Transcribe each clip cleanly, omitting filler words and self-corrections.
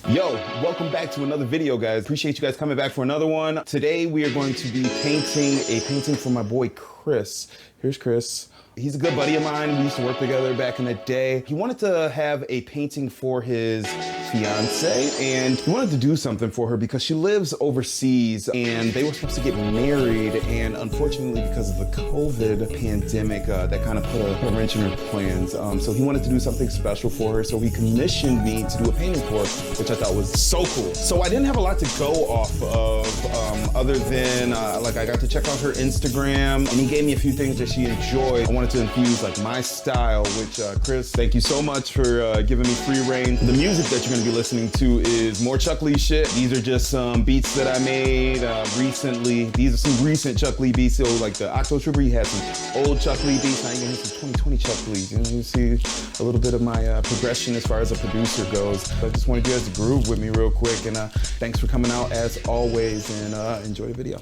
Yo, welcome back to another video, guys. Appreciate you guys coming back for another one. Today we are going to be painting a painting for my boy Chris. Here's Chris. He's a good buddy of mine. We used to work together back in the day. He wanted to have a painting for his fiance, and he wanted to do something for her because she lives overseas and they were supposed to get married, and unfortunately because of the COVID pandemic, that kind of put a wrench in her plans. So he wanted to do something special for her, so he commissioned me to do a painting for her, which I thought was so cool. So I didn't have a lot to go off of other than like I got to check out her Instagram, and he gave me a few things that she enjoyed. I wanted to infuse like my style, which Chris, thank you so much for giving me free reign. The music that you're gonna be listening to is more Chuck Lee shit. These are just some beats that I made recently. These are some recent Chuck Lee beats. So like the Octo Trooper, you had some old Chuck Lee beats. Now you're gonna hear some 2020 Chuck Lee. You know, you see a little bit of my progression as far as a producer goes. I just wanted you guys to groove with me real quick, and thanks for coming out as always, and enjoy the video.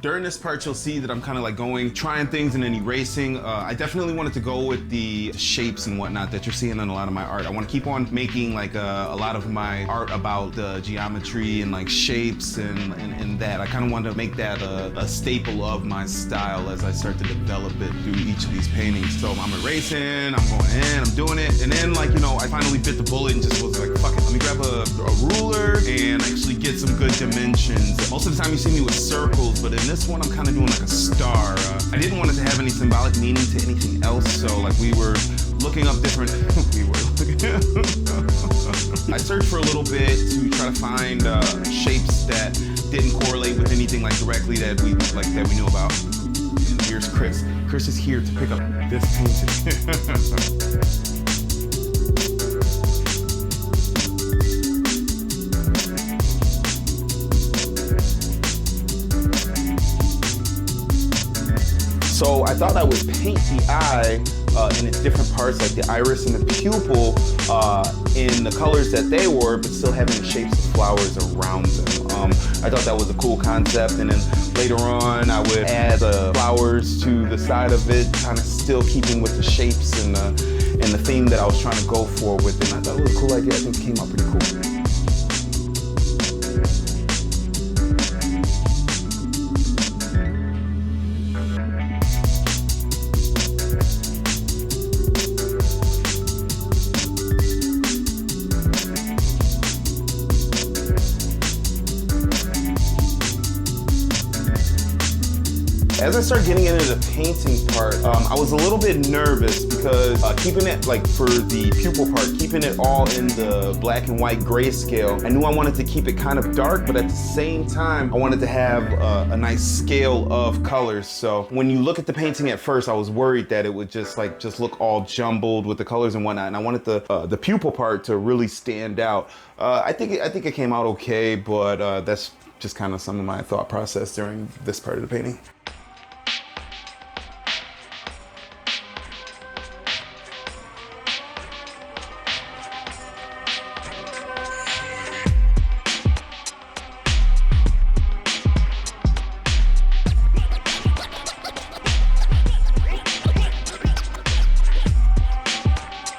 During this part, you'll see that I'm kind of like trying things and then erasing. I definitely wanted to go with the shapes and whatnot that you're seeing in a lot of my art. I want to keep on making like a lot of my art about the geometry and like shapes and that. I kind of wanted to make that a staple of my style as I start to develop it through each of these paintings. So I'm erasing, I'm going in, I'm doing it. And then like, you know, I finally bit the bullet and just was like, fuck it, let me grab a ruler and actually get some good dimensions. Most of the time you see me with circles, but in this one I'm kind of doing like a star. I didn't want it to have any symbolic meaning to anything else, so like we were looking up different I searched for a little bit to try to find shapes that didn't correlate with anything like directly that we knew about. And here's Chris. Chris is here to pick up this painting. So I thought I would paint the eye in its different parts, like the iris and the pupil, in the colors that they were, but still having the shapes of flowers around them. I thought that was a cool concept, and then later on I would add the flowers to the side of it, kind of still keeping with the shapes and the theme that I was trying to go for with it. And I thought it was a cool idea. I think it came out pretty cool. As I started getting into the painting part, I was a little bit nervous because keeping it, like for the pupil part, keeping it all in the black and white grayscale, I knew I wanted to keep it kind of dark, but at the same time, I wanted to have a nice scale of colors. So when you look at the painting at first, I was worried that it would just look all jumbled with the colors and whatnot, and I wanted the pupil part to really stand out. I think it came out okay, but that's just kind of some of my thought process during this part of the painting.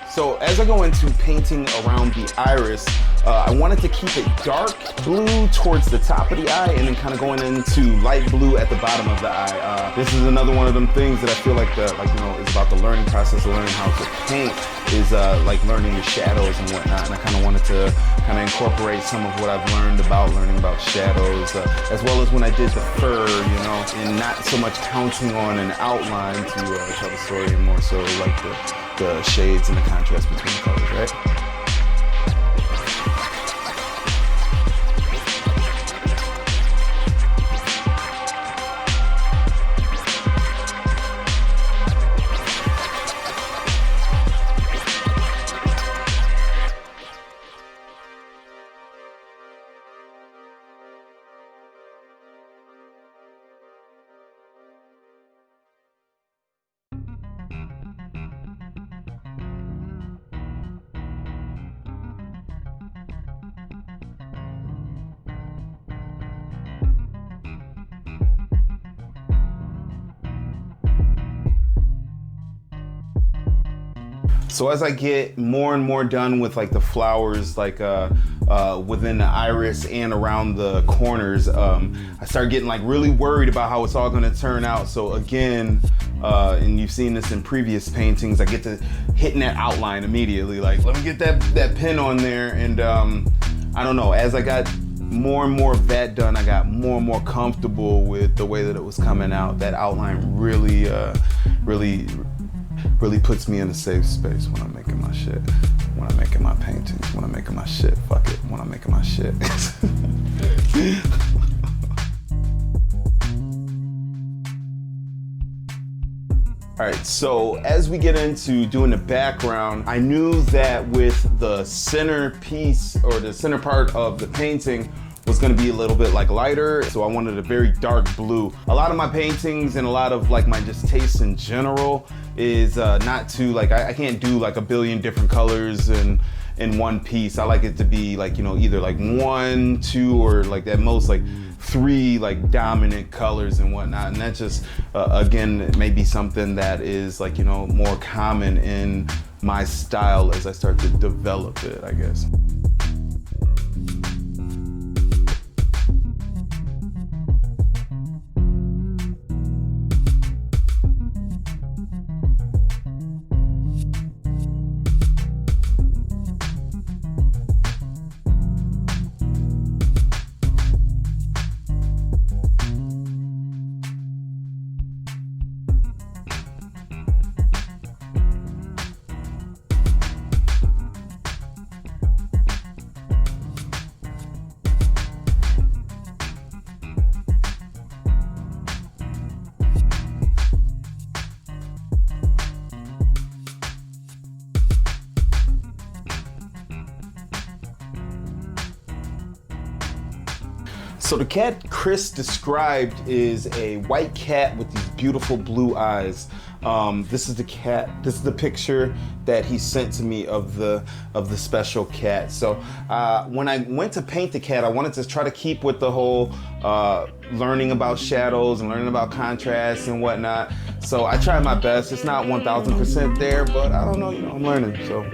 So as I go into painting around the iris, I wanted to keep it dark blue towards the top of the eye and then kind of going into light blue at the bottom of the eye. This is another one of them things that I feel like is about the learning process of learning how to paint, is like learning the shadows and whatnot. And I kind of wanted to kind of incorporate some of what I've learned about learning about shadows, as well as when I did the fur, you know, and not so much counting on an outline to tell the story, and more so like the shades and the contrast between the colors, right? So as I get more and more done with like the flowers, like within the iris and around the corners, I start getting like really worried about how it's all gonna turn out. So again, and you've seen this in previous paintings, I get to hitting that outline immediately. Like, let me get that pen on there. And I don't know, as I got more and more of that done, I got more and more comfortable with the way that it was coming out. That outline really puts me in a safe space when I'm making my shit, when I'm making my paintings, when I'm making my shit, fuck it, when I'm making my shit. All right, so as we get into doing the background, I knew that with the center piece or the center part of the painting was gonna be a little bit like lighter, so I wanted a very dark blue. A lot of my paintings and a lot of like my just taste in general is not too, like I can't do like a billion different colors in one piece. I like it to be like, you know, either like 1, 2, or like at most like 3 like dominant colors and whatnot. And that just, again, may be something that is like, you know, more common in my style as I start to develop it, I guess. So the cat Chris described is a white cat with these beautiful blue eyes. This is the cat, this is the picture that he sent to me of the special cat. So when I went to paint the cat, I wanted to try to keep with the whole learning about shadows and learning about contrast and whatnot. So I tried my best. It's not 1000% there, but I don't know, you know, I'm learning, so.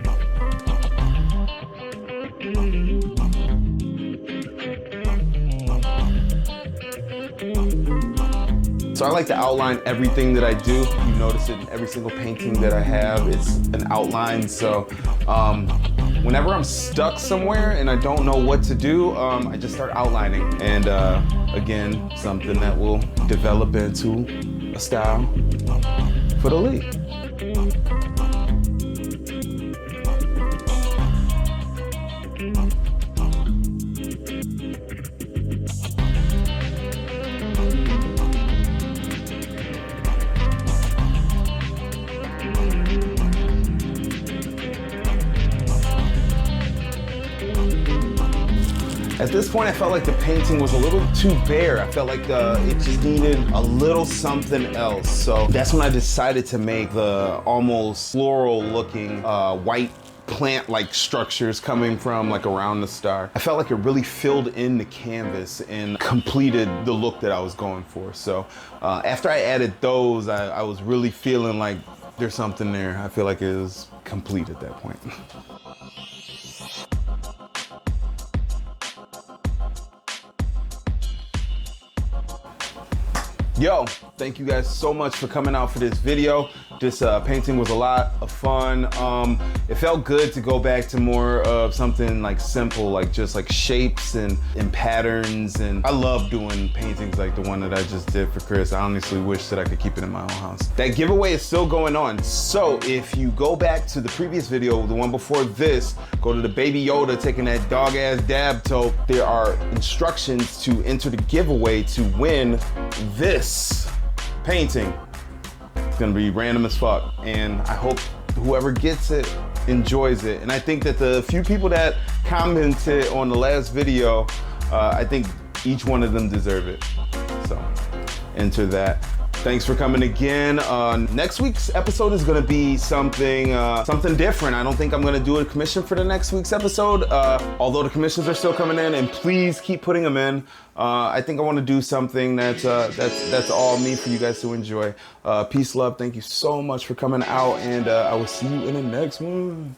So I like to outline everything that I do. You notice it in every single painting that I have. It's an outline. So whenever I'm stuck somewhere and I don't know what to do, I just start outlining. And again, something that will develop into a style for the lead. At this point, I felt like the painting was a little too bare. I felt like it just needed a little something else. So that's when I decided to make the almost floral looking white plant-like structures coming from like around the star. I felt like it really filled in the canvas and completed the look that I was going for. So after I added those, I was really feeling like there's something there. I feel like it was complete at that point. Yo, thank you guys so much for coming out for this video. This painting was a lot of fun. It felt good to go back to more of something like simple, like just like shapes and patterns. And I love doing paintings like the one that I just did for Chris. I honestly wish that I could keep it in my own house. That giveaway is still going on. So if you go back to the previous video, the one before this, go to the baby Yoda taking that dog ass dab toe. There are instructions to enter the giveaway to win this painting. It's gonna be random as fuck, and I hope whoever gets it enjoys it. And I think that the few people that commented on the last video, I think each one of them deserve it. So enter that Thanks for coming again. Next week's episode is gonna be something different. I don't think I'm gonna do a commission for the next week's episode, although the commissions are still coming in, and please keep putting them in. I think I want to do something that's all me for you guys to enjoy. Peace, love. Thank you so much for coming out, and I will see you in the next one.